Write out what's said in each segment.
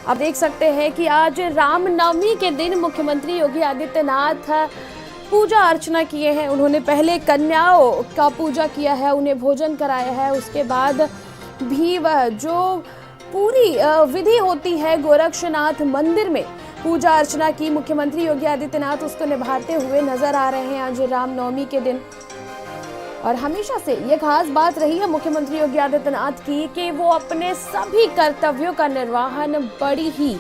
आप देख सकते हैं कि आज रामनवमी के दिन मुख्यमंत्री योगी आदित्यनाथ पूजा अर्चना किए हैं। उन्होंने पहले कन्याओं का पूजा किया है, उन्हें भोजन कराया है। उसके बाद भी वह जो पूरी विधि होती है गोरक्षनाथ मंदिर में पूजा अर्चना की मुख्यमंत्री योगी आदित्यनाथ उसको निभाते हुए नजर आ रहे हैं आज रामनवमी के दिन। और हमेशा से ये खास बात रही है मुख्यमंत्री योगी आदित्यनाथ की कि वो अपने सभी कर्तव्यों का निर्वहन बड़ी ही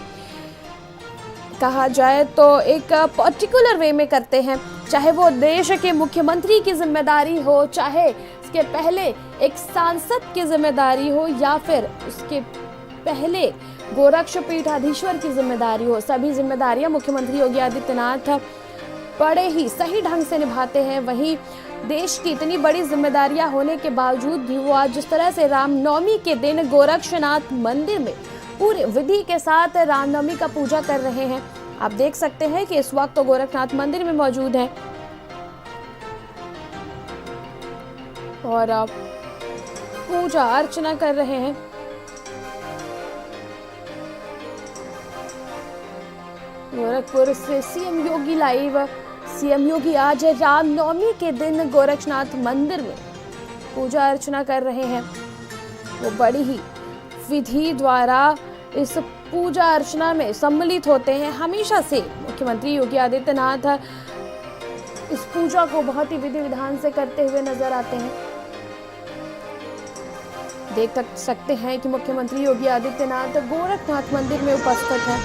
कहा जाए तो एक पर्टिकुलर वे में करते हैं। चाहे वो देश के मुख्यमंत्री की जिम्मेदारी हो, चाहे इसके पहले एक सांसद की जिम्मेदारी हो, या फिर उसके पहले गोरक्ष पीठाधीश्वर की जिम्मेदारी हो, सभी जिम्मेदारियां मुख्यमंत्री योगी आदित्यनाथ बड़े ही सही ढंग से निभाते हैं। वहीं देश की इतनी बड़ी जिम्मेदारियां होने के बावजूद भी वो आज जिस तरह से रामनवमी के दिन गोरक्षनाथ मंदिर में पूरे विधि के साथ रामनवमी का पूजा कर रहे हैं। आप देख सकते हैं कि इस वक्त तो गोरखनाथ मंदिर में मौजूद हैं और पूजा अर्चना कर रहे हैं। गोरखपुर से सीएम योगी लाइव। सीएम योगी आज रामनवमी के दिन गोरक्षनाथ मंदिर में पूजा अर्चना कर रहे हैं। वो बड़ी ही विधि द्वारा इस पूजा अर्चना में सम्मिलित होते हैं। हमेशा से मुख्यमंत्री योगी आदित्यनाथ इस पूजा को बहुत ही विधि विधान से करते हुए नजर आते हैं। देख सकते हैं कि मुख्यमंत्री योगी आदित्यनाथ गोरखनाथ मंदिर में उपस्थित हैं।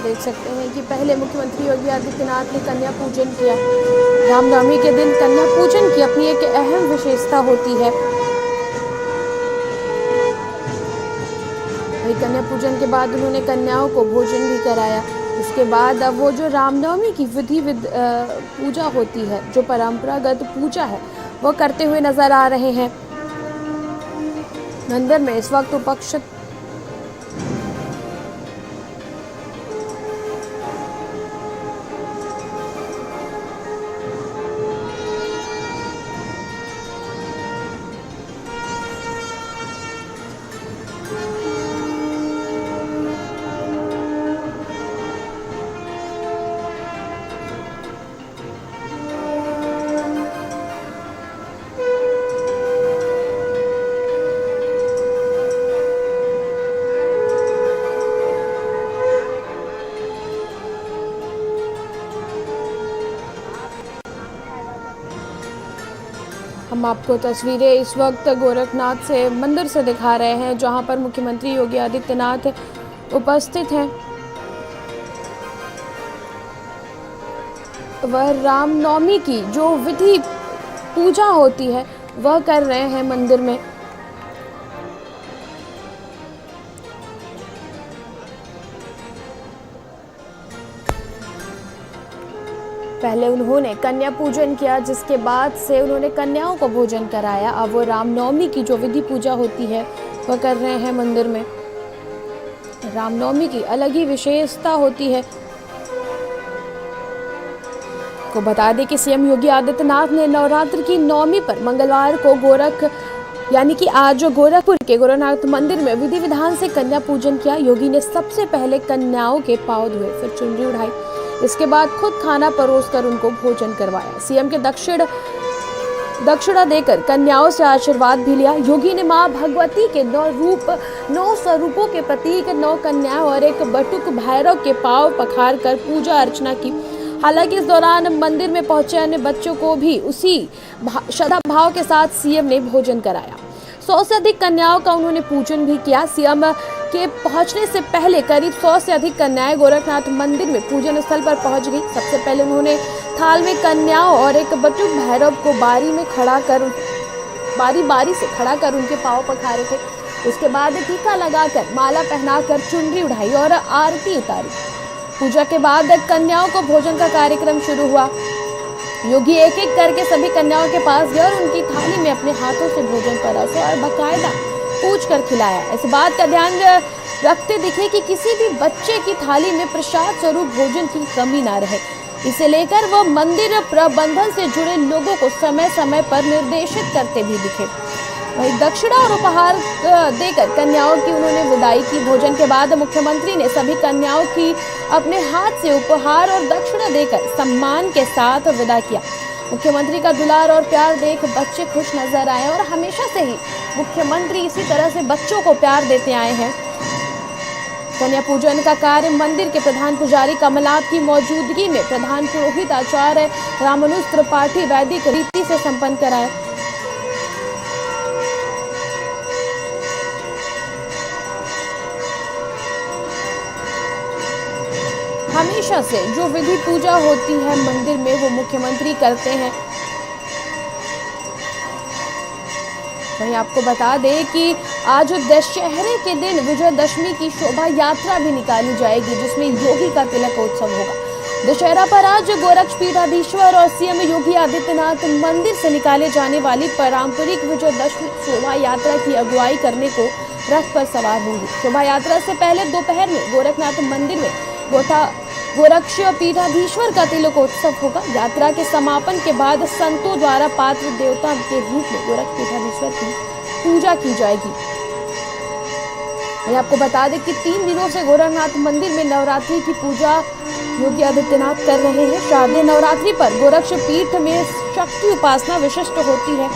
देख सकते हैं कि पहले मुख्यमंत्री योगी आदित्यनाथ ने कन्या पूजन किया। रामनवमी के दिन कन्या पूजन की अपनी एक अहम विशेषता होती है। वही कन्या पूजन के बाद उन्होंने कन्याओं को भोजन भी कराया। इसके बाद अब वो जो रामनवमी की विधि पूजा होती है, जो परंपरागत पूजा है, वो करते हुए नजर आ रहे हैं। मंदिर में इस वक्त उपस्थित हम आपको तस्वीरें इस वक्त गोरखनाथ से मंदिर से दिखा रहे हैं, जहां पर मुख्यमंत्री योगी आदित्यनाथ उपस्थित हैं। वह रामनवमी की जो विधि पूजा होती है वह कर रहे हैं मंदिर में। पहले उन्होंने कन्या पूजन किया, जिसके बाद से उन्होंने कन्याओं को भोजन कराया। अब वो रामनवमी की जो विधि पूजा होती है वह कर रहे हैं मंदिर में। रामनवमी की अलग ही विशेषता होती है। को बता दें कि सीएम योगी आदित्यनाथ ने नवरात्र की नवमी पर मंगलवार को यानी कि आज गोरखपुर के गोरखनाथ मंदिर में विधि विधान से कन्या पूजन किया। योगी ने सबसे पहले कन्याओं के पांव धोए, फिर चुनरी उठाई। इसके बाद खुद खाना परोसकर उनको भोजन करवाया। सीएम के दक्षिणा देकर कन्याओं से आशीर्वाद भी लिया। योगी ने मां भगवती के 9 स्वरूपों के प्रतीक 9 कन्याओं और एक बटुक भैरव के पांव पखार कर पूजा अर्चना की। हालांकि इस दौरान मंदिर में पहुंचे अन्य बच्चों को भी उसी श्रद्धा भाव के साथ सीएम ने भोजन कराया। 100 से अधिक कन्याओं का उन्होंने पूजन भी किया। सीएम के पहुंचने से पहले करीब 100 से अधिक कन्याएं गोरखनाथ मंदिर में पूजन स्थल पर पहुंच गई। सबसे पहले उन्होंने थाल में कन्याओं और एक बटुक भैरव को बारी बारी से खड़ा कर उनके पांव पखारे थे। उसके बाद टीका लगाकर, माला पहनाकर, चुनरी उठाई और आरती उतारी। पूजा के बाद कन्याओं को भोजन का कार्यक्रम शुरू हुआ। योगी एक एक करके सभी कन्याओं के पास गए और उनकी थाली में अपने हाथों से भोजन परोसा और बाकायदा पूछ कर खिलाया। इस बात का ध्यान रखते दिखे कि किसी भी बच्चे की थाली में प्रसाद स्वरूप भोजन की कमी ना रहे। इसे लेकर वह मंदिर प्रबंधन से जुड़े लोगों को समय समय पर निर्देशित करते भी दिखे। वहीं दक्षिणा और उपहार देकर कन्याओं की उन्होंने विदाई की। भोजन के बाद मुख्यमंत्री ने सभी कन्याओं की अपने हाथ से उपहार और दक्षिणा देकर सम्मान के साथ विदा किया। मुख्यमंत्री का दुलार और प्यार देख बच्चे खुश नजर आए और हमेशा से ही मुख्यमंत्री इसी तरह से बच्चों को प्यार देते आए हैं। कन्या पूजन का कार्य मंदिर के प्रधान पुजारी कमलाप की मौजूदगी में प्रधान पुरोहित आचार्य रामानुज त्रिपाठी वैदिक रीति से संपन्न कराया। हमेशा से जो विधि पूजा होती है मंदिर में वो मुख्यमंत्री करते हैं। वहीं आपको बता दें कि आज दशहरे के दिन विजयदशमी की शोभा यात्रा भी निकाली जाएगी, जिसमें योगी का तिलक उत्सव होगा। दशहरा पर आज गोरक्ष पीठाधीश्वर और सीएम योगी आदित्यनाथ मंदिर से निकाले जाने वाली पारंपरिक विजयदशमी शोभा यात्रा की अगुवाई करने को रथ पर सवार होंगी। शोभा यात्रा से पहले दोपहर में गोरखनाथ मंदिर में गोरक्ष पीठाधीश्वर का तिलकोत्सव होगा। यात्रा के समापन के बाद संतों द्वारा पात्र देवता के रूप में गोरक्ष पीठाधीश्वर की पूजा की जाएगी। आपको बता दें कि 3 दिनों से गोरखनाथ मंदिर में नवरात्रि की पूजा योगी आदित्यनाथ कर रहे हैं। शारदीय नवरात्रि पर गोरक्ष पीठ में शक्ति उपासना विशिष्ट होती है।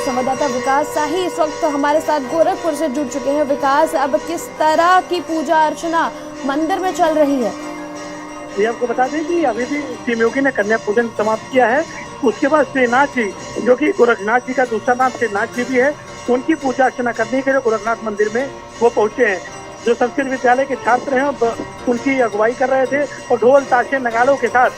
संवाददाता विकास शाही इस वक्त हमारे साथ गोरखपुर से जुड़ चुके हैं। विकास, अब किस तरह की पूजा अर्चना मंदिर में चल रही है? ये आपको बता दें कि अभी भी सीएम योगी ने कन्या पूजन समाप्त किया है। उसके बाद श्रीनाथ जी, जो कि गोरखनाथ जी का दूसरा नाम श्रीनाथ जी भी है, उनकी पूजा अर्चना करने के लिए गोरखनाथ मंदिर में वो पहुंचे हैं। जो संस्कृत विद्यालय के छात्र हैं उनकी अगुवाई कर रहे थे और ढोल ताशे नगाड़ों के साथ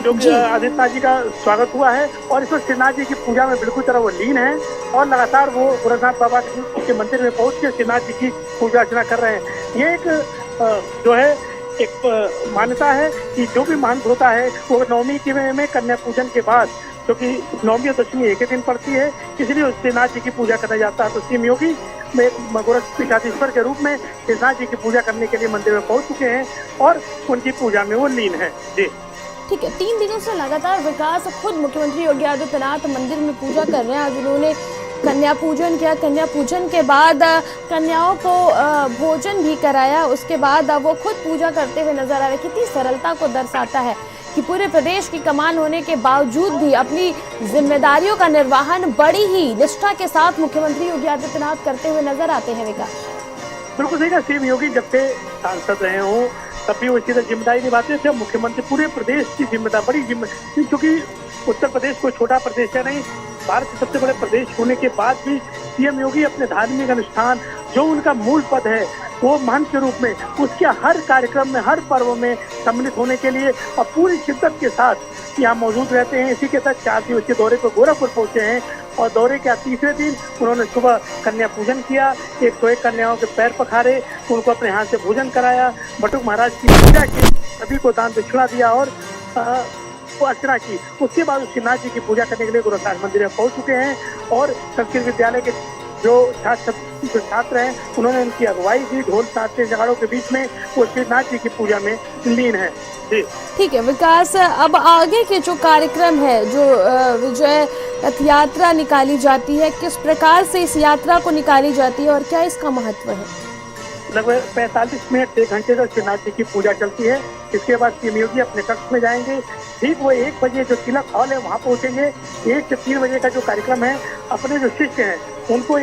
जो आदित्यनाथ जी का स्वागत हुआ है। और इसमें श्रीनाथ जी की पूजा में बिल्कुल तरह वो लीन है और लगातार वो गोरखनाथ बाबा के मंदिर में पहुंच के श्रीनाथ जी की पूजा अर्चना कर रहे हैं। ये एक जो है एक मान्यता है कि जो भी महंत होता है वो नवमी के में कन्या पूजन के बाद, क्योंकि नवमी और दशमी एक ही दिन पड़ती है, इसलिए श्रीनाथ जी की पूजा करना जाता है। तो सीएम योगी गोरक्ष पीठाधीश्वर के रूप में श्रीनाथ जी की पूजा करने के लिए मंदिर में पहुंच चुके हैं और उनकी पूजा में वो लीन है। जी ठीक है, 3 दिनों से लगातार विकास खुद मुख्यमंत्री योगी आदित्यनाथ मंदिर में पूजा कर रहे हैं। आज उन्होंने कन्या पूजन किया। कन्या पूजन के बाद कन्याओं को भोजन भी कराया। उसके बाद वो खुद पूजा करते हुए नजर आ रहे। कितनी सरलता को दर्शाता है कि पूरे प्रदेश की कमान होने के बावजूद भी अपनी जिम्मेदारियों का निर्वहन बड़ी ही निष्ठा के साथ मुख्यमंत्री योगी आदित्यनाथ करते हुए नजर आते हैं। विकास, बिल्कुल सही कहा। सीएम योगी जब से सांसद रहे हों तब भी वो इसी तरह जिम्मेदारी निभाते थे। मुख्यमंत्री पूरे प्रदेश की जिम्मेदारी, बड़ी जिम्मेदारी, क्योंकि उत्तर प्रदेश कोई छोटा प्रदेश है नहीं, भारत के सबसे बड़े प्रदेश होने के बाद भी सीएम योगी अपने धार्मिक अनुष्ठान, जो उनका मूल पद है वो महंत के रूप में, उसके हर कार्यक्रम में, हर पर्व में सम्मिलित होने के लिए और पूरी शिद्दत के साथ यहाँ मौजूद रहते हैं। इसी के साथ 4 दिवसीय दौरे पर गोरखपुर पहुंचे हैं और दौरे के तीसरे दिन उन्होंने सुबह कन्या पूजन किया। 101 कन्याओं के पैर पखारे, उनको अपने हाथ से भोजन कराया, बटुक महाराज की पूजा की, सभी को दान दक्षिणा दिया और अर्चना की। उसके बाद श्रीनाथ जी की पूजा करने के लिए गोरखनाथ मंदिर में पहुंच चुके हैं और संस्कृत विद्यालय के जो छात्र हैं उन्होंने उनकी अगुवाई की। ढोल ताशे नगाड़ों के बीच में वो श्रीनाथ जी की पूजा में लीन है। जी ठीक है विकास, अब आगे के जो कार्यक्रम है, जो विजय रथ यात्रा निकाली जाती है, किस प्रकार से इस यात्रा को निकाली जाती है और क्या इसका महत्व है? लगभग 45 मिनट से 1 घंटे तक श्रीनाथ जी की पूजा चलती है। इसके बाद सीएम योगी अपने कक्ष में जाएंगे। ठीक वो 1 बजे जो तिलक हॉल है वहाँ पहुँचेंगे। 1 से 3 बजे का जो कार्यक्रम है, अपने जो शिष्य हैं उनको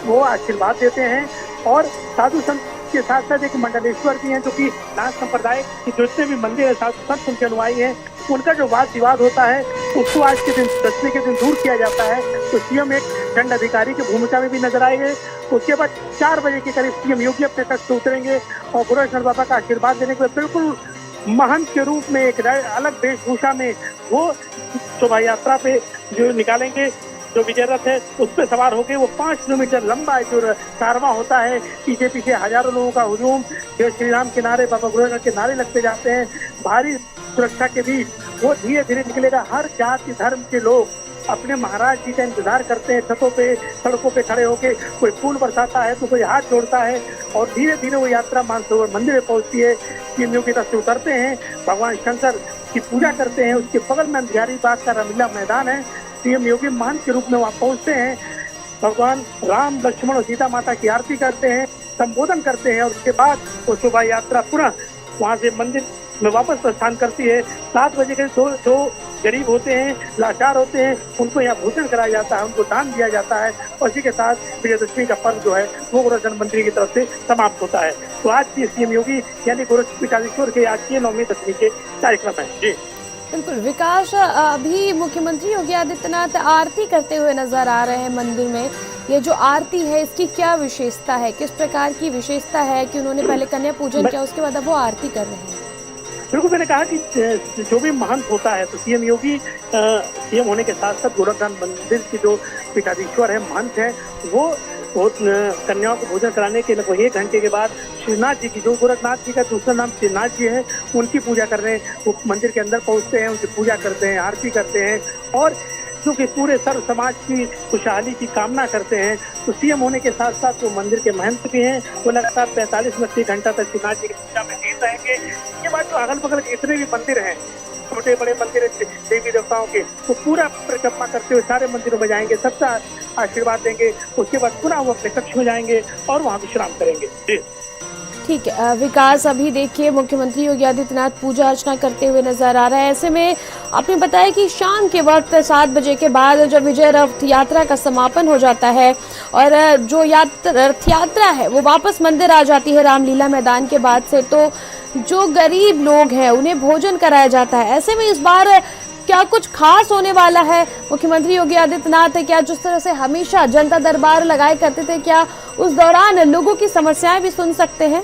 वो आशीर्वाद देते हैं और साधु संत के साथ साथ एक मंडलेश्वर भी हैं, जो कि नाथ संप्रदाय के जितने भी मंदिर है, साधु संत उनके अनुयायी हैं, उनका जो वाद विवाद होता है उसको आज के दिन, दशमी के दिन दूर किया जाता है। तो सीएम एक दंड अधिकारी की भूमिका में भी नजर आएंगे। उसके बाद 4 बजे के करीब सीएम योगी अपने तख्त से उतरेंगे और गोरखनाथ बाबा का आशीर्वाद देने के लिए बिल्कुल महंत के रूप में एक अलग वेशभूषा में वो शोभा यात्रा पे जो निकालेंगे। जो विजय रथ है उस पर सवार होकर वो 5 किलोमीटर लंबा जो कारवां होता है, पीछे पीछे हजारों लोगों का हुजूम, जो श्री राम के नारे, बाबा गोरखनाथ के नारे लगते जाते हैं। भारी सुरक्षा के बीच वो धीरे धीरे निकलेगा। हर जाति धर्म के लोग अपने महाराज जी का इंतजार करते हैं। छतों पे, सड़कों पे खड़े होके कोई फूल बरसाता है तो कोई हाथ जोड़ता है और धीरे धीरे वो यात्रा मानसरोवर मंदिर में पहुंचती है। सीएम योगी रथ से उतरते हैं, भगवान शंकर की पूजा करते हैं। उसके बगल में अंधियारी बाग का रामलीला मैदान है। सीएम योगी महंत के रूप में वहाँ पहुंचते हैं, भगवान राम, लक्ष्मण और सीता माता की आरती करते हैं, संबोधन करते हैं और उसके बाद वो शोभा यात्रा पुनः वहाँ से मंदिर में वापस प्रस्थान करती है। 7 बजे के जो गरीब होते हैं, लाचार होते हैं, उनको यहाँ भोजन कराया जाता है, उनको दान दिया जाता है और इसी के साथ विजयदशमी का पर्व जो है वो गोरखनाथ मंदिर की तरफ से समाप्त होता है। तो आज की सीएम योगी यानी गोरखपीठाधीश्वर के आज की 9वीं दशमी के कार्यक्रम है। जी बिल्कुल विकास, अभी मुख्यमंत्री योगी आदित्यनाथ आरती करते हुए नजर आ रहे हैं मंदिर में। ये जो आरती है इसकी क्या विशेषता है, किस प्रकार की विशेषता है कि उन्होंने पहले कन्या पूजन किया उसके बाद अब वो आरती कर रहे हैं? बिल्कुल, मैंने कहा कि जो भी महंत होता है तो सीएम योगी सीएम होने के साथ साथ गोरखनाथ मंदिर की जो पीठाधीश्वर है, महंत है, वो कन्याओं को भोजन कराने के लगभग 1 घंटे के बाद श्रीनाथ जी की, जो गोरखनाथ जी का दूसरा नाम श्रीनाथ जी है, उनकी पूजा करने वो मंदिर के अंदर पहुंचते हैं, उनकी पूजा करते हैं, आरती करते हैं और क्योंकि पूरे सर्व समाज की खुशहाली की कामना करते हैं। तो सीएम होने के साथ साथ वो मंदिर के महंत भी हैं, वो लगातार 45 मिनट 1 घंटा तक श्रीनाथ जी की पूजा में लीन रहेंगे। इसके बाद जो अगल बगल जितने भी मंदिर हैं, छोटे बड़े मंदिर देवी देवताओं के, वो पूरा परिक्रमा करते हुए सारे मंदिरों में जाएंगे, सबका आशीर्वाद देंगे। उसके बाद पुनः वो अपने कक्ष में जाएंगे और वहाँ विश्राम करेंगे। जी ठीक है विकास, अभी देखिए मुख्यमंत्री योगी आदित्यनाथ पूजा अर्चना करते हुए नजर आ रहा है। ऐसे में आपने बताया कि शाम के वक्त 7 बजे के बाद जब विजय रथ यात्रा का समापन हो जाता है और जो रथ यात्रा है वो वापस मंदिर आ जाती है रामलीला मैदान के बाद से, तो जो गरीब लोग हैं उन्हें भोजन कराया जाता है। ऐसे में इस बार क्या कुछ खास होने वाला है? मुख्यमंत्री योगी आदित्यनाथ क्या जिस तरह से हमेशा जनता दरबार लगाए करते थे, क्या उस दौरान लोगों की समस्याएं भी सुन सकते हैं?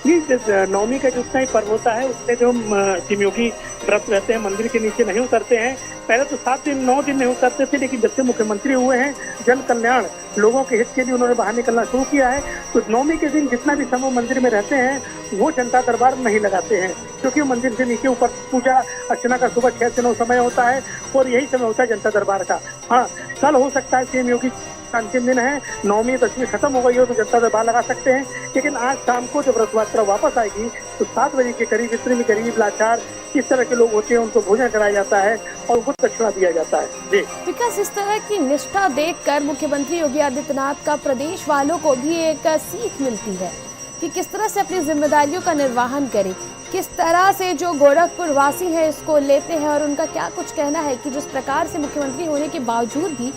नवमी का जितना ही पर्व होता है उसमें जो सीएम योगी व्रत रहते हैं मंदिर के नीचे नहीं उतरते हैं। पहले तो 7 दिन 9 दिन नहीं उतरते थे, लेकिन जब से मुख्यमंत्री हुए हैं जन कल्याण लोगों के हित के लिए उन्होंने बाहर निकलना शुरू किया है। तो नवमी के दिन जितना भी समय मंदिर में रहते हैं वो जनता दरबार नहीं लगाते हैं, क्योंकि मंदिर से नीचे ऊपर पूजा अर्चना का सुबह 6 से 9 समय होता है और यही समय होता है जनता दरबार का। हाँ, कल हो सकता है सीएम योगी अंतिम दिन है, 9वीं 10वीं खत्म हो गई हो तो जनता दरबार लगा सकते हैं, लेकिन आज शाम को जब रथ यात्रा वापस आएगी तो 7 बजे के करीब जितने भी गरीब लाचार किस तरह के लोग होते हैं उनको भोजन कराया जाता है और उनको दक्षिणा दिया जाता है। जी विकास, इस तरह की निष्ठा देखकर मुख्यमंत्री योगी आदित्यनाथ का प्रदेश वालों को भी एक सीख मिलती है कि किस तरह से अपनी जिम्मेदारियों का निर्वहन करें, किस तरह से जो गोरखपुर वासी है इसको लेते हैं और उनका क्या कुछ कहना है कि जिस प्रकार से मुख्यमंत्री होने के बावजूद भी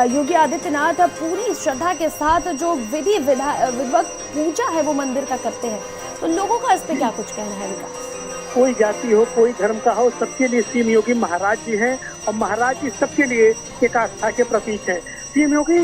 योगी आदित्यनाथ पूरी श्रद्धा के साथ जो विधिवत पूजा है वो मंदिर का करते हैं, तो लोगों का इस पे क्या कुछ कहना है? विकास, कोई जाति हो, कोई धर्म का हो, सबके लिए सीएम योगी महाराज जी हैं और महाराज जी सबके लिए एक आस्था के प्रतीक हैं। सीएम योगी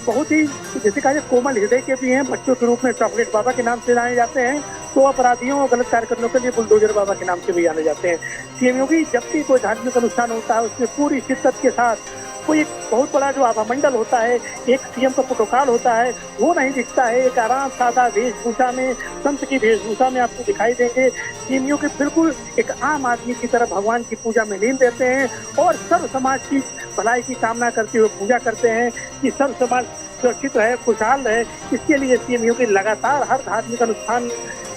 बहुत ही जैसे कहा कोमल हृदय के भी हैं। बच्चों के रूप में चॉकलेट बाबा के नाम से जाने जाते हैं, तो अपराधियों और गलत कार्य करने के लिए बुलडोजर बाबा के नाम से भी जाने जाते हैं। सीएम योगी जब भी कोई धार्मिक अनुष्ठान होता है उसमें पूरी शिद्दत के साथ कोई एक बहुत बड़ा जो आभामंडल होता है, एक सीएम का प्रोटोकॉल होता है, वो नहीं दिखता है। एक आराम सादा वेशभूषा में, संत की वेशभूषा में आपको दिखाई देंगे। सीएम योगी बिल्कुल एक आम आदमी की तरह भगवान की पूजा में लीन रहते हैं और सर्व समाज की भलाई की कामना करते हुए पूजा करते हैं कि सर्व समाज सुरक्षित रहे, खुशहाल रहे। इसके लिए सीएम योगी लगातार हर धार्मिक अनुष्ठान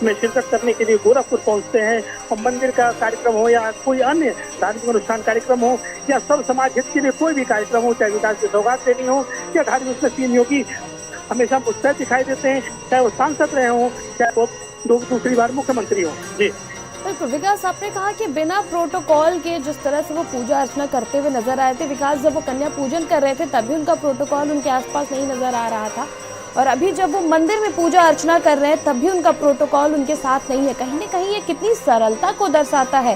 में शिरकत करने के लिए गोरखपुर पहुंचते हैं और मंदिर का कार्यक्रम हो या कोई अन्य धार्मिक अनुष्ठान कार्यक्रम हो या सब समाज हित के लिए कोई भी कार्यक्रम हो, चाहे विकास की सौगात देनी हो या धार्मिक, उसमें सीएम योगी हमेशा मुस्तैद दिखाई देते हैं, चाहे वो सांसद रहे हों, चाहे वो दूसरी बार मुख्यमंत्री हों। जी बिल्कुल विकास, आपने कहा कि बिना प्रोटोकॉल के जिस तरह से वो पूजा अर्चना करते हुए नजर आए थे, विकास जब वो कन्या पूजन कर रहे थे तभी उनका प्रोटोकॉल उनके आसपास नहीं नजर आ रहा था और अभी जब वो मंदिर में पूजा अर्चना कर रहे हैं तब भी उनका प्रोटोकॉल उनके साथ नहीं है। कहीं ना कहीं ये कितनी सरलता को दर्शाता है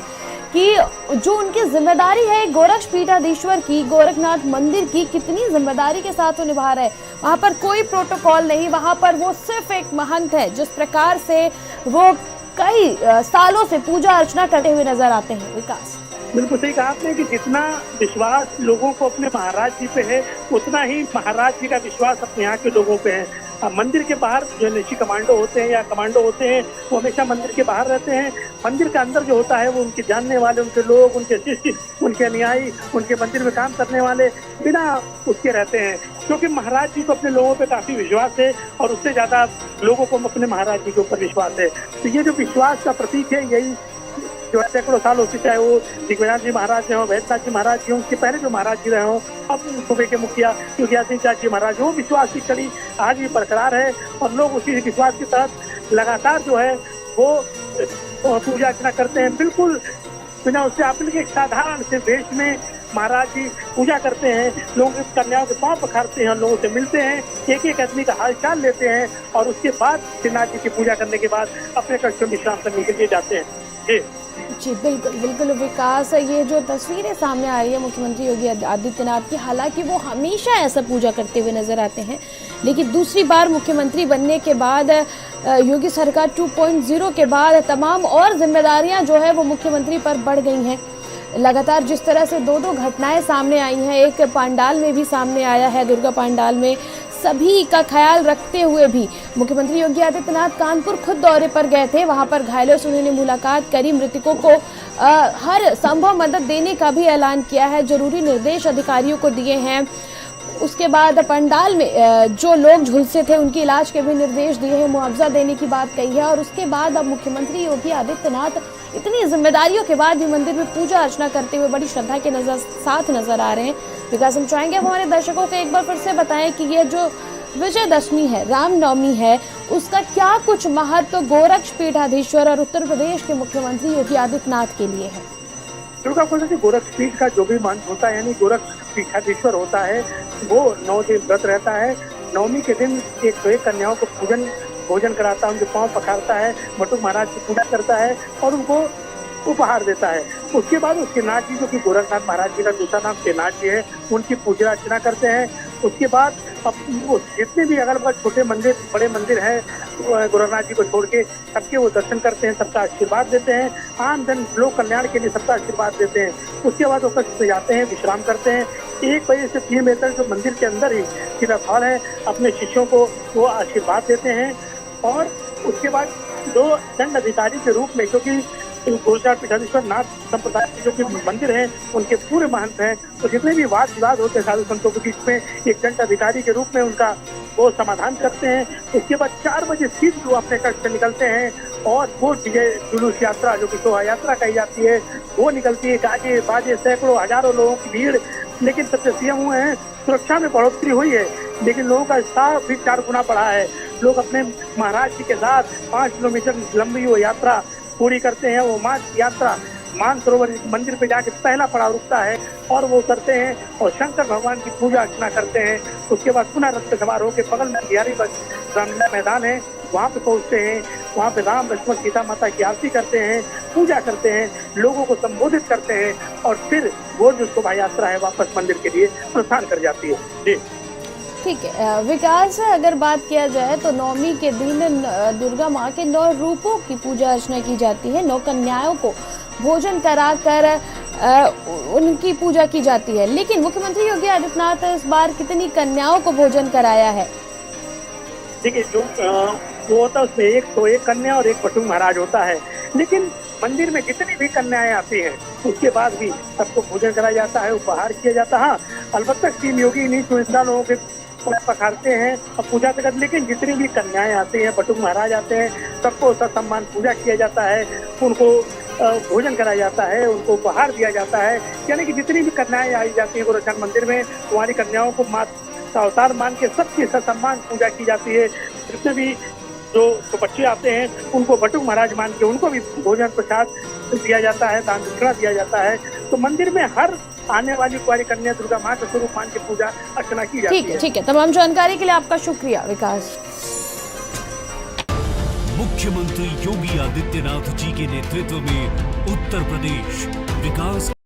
कि जो उनकी जिम्मेदारी है गोरखपीठाधीश्वर की, गोरखनाथ मंदिर की, कितनी जिम्मेदारी के साथ वो निभा रहे हैं। वहाँ पर कोई प्रोटोकॉल नहीं, वहाँ पर वो सिर्फ एक महंत है। जिस प्रकार से वो कई सालों से पूजा अर्चना करते हुए नजर आते हैं। विकास, बिल्कुल सही कहा आपने कि जितना विश्वास लोगों को अपने महाराज जी पे है उतना ही महाराज जी का विश्वास अपने यहाँ के लोगों पे है। मंदिर के बाहर जो निशी कमांडो होते हैं या कमांडो होते हैं वो हमेशा मंदिर के बाहर रहते हैं। मंदिर के अंदर जो होता है वो उनके जानने वाले, उनके लोग, उनके शिष्य, उनके अनुयायी, उनके मंदिर में काम करने वाले बिना उसके रहते हैं, क्योंकि महाराज जी को अपने लोगों पे काफी विश्वास है और उससे ज्यादा लोगों को अपने महाराज जी के ऊपर विश्वास है। तो ये जो विश्वास का प्रतीक है, यही जो सैकड़ों सालों से, चाहे वो दिग्विजय जी महाराज रहे हो, वैद्यनाथ जी महाराज जी, उनके पहले जो महाराज जी रहे हो, अब सूबे के मुखिया योगी आदित्यनाथ जी महाराज, वो विश्वास की कड़ी आज भी बरकरार है और लोग उसी विश्वास के तहत लगातार जो है वो पूजा अर्चना करते हैं। बिल्कुल बिना उससे अपने एक साधारण से वेश में महाराज जी पूजा करते हैं, लोगों की कन्याओं के पांव पखारते हैं, लोगों से मिलते हैं, एक एक आदमी का हाल चाल लेते हैं और उसके बाद श्रीनाथ जी की पूजा करने के बाद अपने कक्ष में विश्राम करने के लिए जाते हैं। जी बिल्कुल बिल्कुल विकास, ये जो तस्वीरें सामने आ रही है मुख्यमंत्री योगी आदित्यनाथ की, हालांकि वो हमेशा ऐसा पूजा करते हुए नजर आते हैं, लेकिन दूसरी बार मुख्यमंत्री बनने के बाद योगी सरकार 2.0 के बाद तमाम और जिम्मेदारियां जो है वो मुख्यमंत्री पर बढ़ गई हैं। लगातार जिस तरह से दो घटनाएं सामने आई हैं, एक पांडाल में भी सामने आया है, दुर्गा पांडाल में सभी का ख्याल रखते हुए भी मुख्यमंत्री योगी आदित्यनाथ कानपुर खुद दौरे पर गए थे, वहां पर घायलों से उन्होंने मुलाकात करी, मृतकों को हर संभव मदद देने का भी ऐलान किया है, जरूरी निर्देश अधिकारियों को दिए हैं। उसके बाद पंडाल में जो लोग झुलसे थे उनके इलाज के भी निर्देश दिए हैं, मुआवजा देने की बात कही है। और उसके बाद अब मुख्यमंत्री योगी आदित्यनाथ इतनी जिम्मेदारियों के बाद भी मंदिर में पूजा अर्चना करते हुए बड़ी श्रद्धा के साथ नजर आ रहे हैं। विकास, हम चाहेंगे अब हमारे दर्शकों को एक बार फिर से बताएं कि ये जो विजयदशमी है, रामनवमी है, उसका क्या कुछ महत्व गोरक्ष पीठाधीश्वर और उत्तर प्रदेश के मुख्यमंत्री योगी आदित्यनाथ के लिए है। दुर्गा पूजा के गोरक्ष पीठ का जो भी मंत्र होता है, यानी गोरक्ष पीठाधीश्वर होता है, वो 9 दिन व्रत रहता है। नवमी के दिन एक कन्याओं को भोजन कराता है, उनके पांव पखारता है, बटुक महाराज की पूजा करता है और उनको उपहार देता है। उसके बाद उसके नाथ जी, जो कि गोरखनाथ महाराज जी का दूसरा नाम श्रीनाथ जी है, उनकी पूजा अर्चना करते हैं। उसके बाद अब जितने भी अगल बगल छोटे मंदिर, बड़े मंदिर हैं गोरखनाथ जी को छोड़ के, सबके वो दर्शन करते हैं, सबका आशीर्वाद देते हैं, आम जन लोक कल्याण के लिए सबका आशीर्वाद देते हैं। उसके बाद वो कक्ष से जाते हैं, विश्राम करते हैं। 1 बजे से 3 बजे तक जो मंदिर के अंदर ही तीर्थ हॉल है, अपने शिष्यों को वो आशीर्वाद देते हैं। और उसके बाद 2 दंड अधिकारी के रूप में, क्योंकि गोरखनाथ पीठाधीश्वर नाथ संप्रदाय के जो कि मंदिर हैं, उनके पूरे महंत हैं, तो जितने भी वाद विवाद होते हैं साधु संतों के बीच में, एक दंड अधिकारी के रूप में उनका वो समाधान करते हैं। उसके बाद 4 बजे सीधे वो अपने कक्ष से निकलते हैं और वो विजय जुलूस यात्रा, जो कि शोभा यात्रा कही जाती है, वो निकलती है। गाजे बाजे, सैकड़ों हजारों लोगों की भीड़, लेकिन सबसे सीएम हुए हैं, सुरक्षा में बढ़ोतरी हुई है, लेकिन लोगों का उत्साह भी 4 गुना बढ़ा है। लोग अपने महाराज जी के साथ 5 किलोमीटर लंबी वो यात्रा पूरी करते हैं। वो यात्रा मानसरोवर मंदिर पे जाके पहला पड़ाव रुकता है और वो उतरते हैं और शंकर भगवान की पूजा अर्चना करते हैं। उसके बाद पुनः रथ पे सवार होकर बगल में बिहारी रामलीला मैदान है, वहाँ पे पहुँचते हैं। वहाँ पे राम लक्ष्मण सीता माता की आरती करते हैं, पूजा करते हैं, लोगों को संबोधित करते हैं और फिर वो जो शोभा यात्रा है वापस मंदिर के लिए प्रस्थान कर जाती है। जी ठीक है विकास, अगर बात किया जाए तो नवमी के दिन दुर्गा माँ के 9 रूपों की पूजा अर्चना की जाती है, 9 कन्याओं को भोजन कराकर उनकी पूजा की जाती है। लेकिन मुख्यमंत्री योगी आदित्यनाथ इस बार कितनी कन्याओं को भोजन कराया है? देखिए, जो वो होता है उसमें 101 कन्या और 1 बटुक महाराज होता है, लेकिन मंदिर में जितनी भी कन्याएं आती हैं उसके बाद भी सबको भोजन कराया जाता है, उपहार किया जाता है। हाँ, अलबत्ता टीम योगी इन्हीं चुनिंदा लोगों के पखारते हैं और पूजा करते, लेकिन जितनी भी कन्याएं आती हैं, बटुक महाराज आते हैं, सबको सम्मान पूजा किया जाता है, उनको भोजन कराया जाता है, उनको उपहार दिया जाता है। यानी कि जितनी भी कन्याएं आई जाती है गोरखनाथ मंदिर में, हमारी कन्याओं को माँ का अवतार मान के सबकी सम्मान पूजा की जाती है। जितने भी जो बच्चे आते हैं उनको बटुक महाराज मान के उनको भी भोजन प्रसाद दिया जाता है, दान दक्षिणा दिया जाता है। तो मंदिर में हर आने वाली कुंवारी कन्या दुर्गा माँ का स्वरूप मान के पूजा अर्चना की जाती है। ठीक है, तमाम जानकारी के लिए आपका शुक्रिया विकास। मुख्यमंत्री योगी आदित्यनाथ जी के नेतृत्व में उत्तर प्रदेश विकास